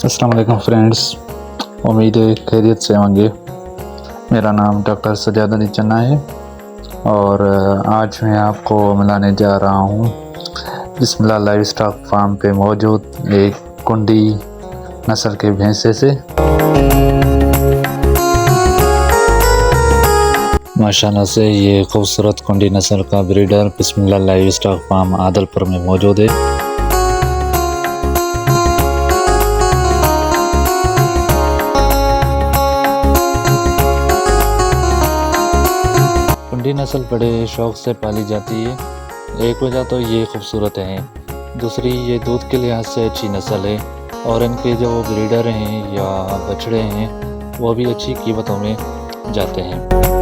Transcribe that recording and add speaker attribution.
Speaker 1: अस्सलाम वालेकुम फ्रेंड्स, उम्मीद है खैरियत से होंगे। मेरा नाम डॉक्टर सजाद अली चन्ना है और आज मैं आपको मिलाने जा रहा हूँ बिस्मिल्लाह लाइव स्टॉक फार्म पे मौजूद एक कुंडी नस्ल के भैंसे से। माशाल्लाह से ये खूबसूरत कुंडी नस्ल का ब्रीडर बिस्मिल्लाह लाइव स्टॉक फार्म आदलपुर में मौजूद है। कुंडी नस्ल बड़े शौक़ से पाली जाती है। एक वजह तो ये खूबसूरत है, दूसरी ये दूध के लिहाज से अच्छी नस्ल है और इनके जो ब्रीडर हैं या बछड़े हैं वो भी अच्छी कीमतों में जाते हैं।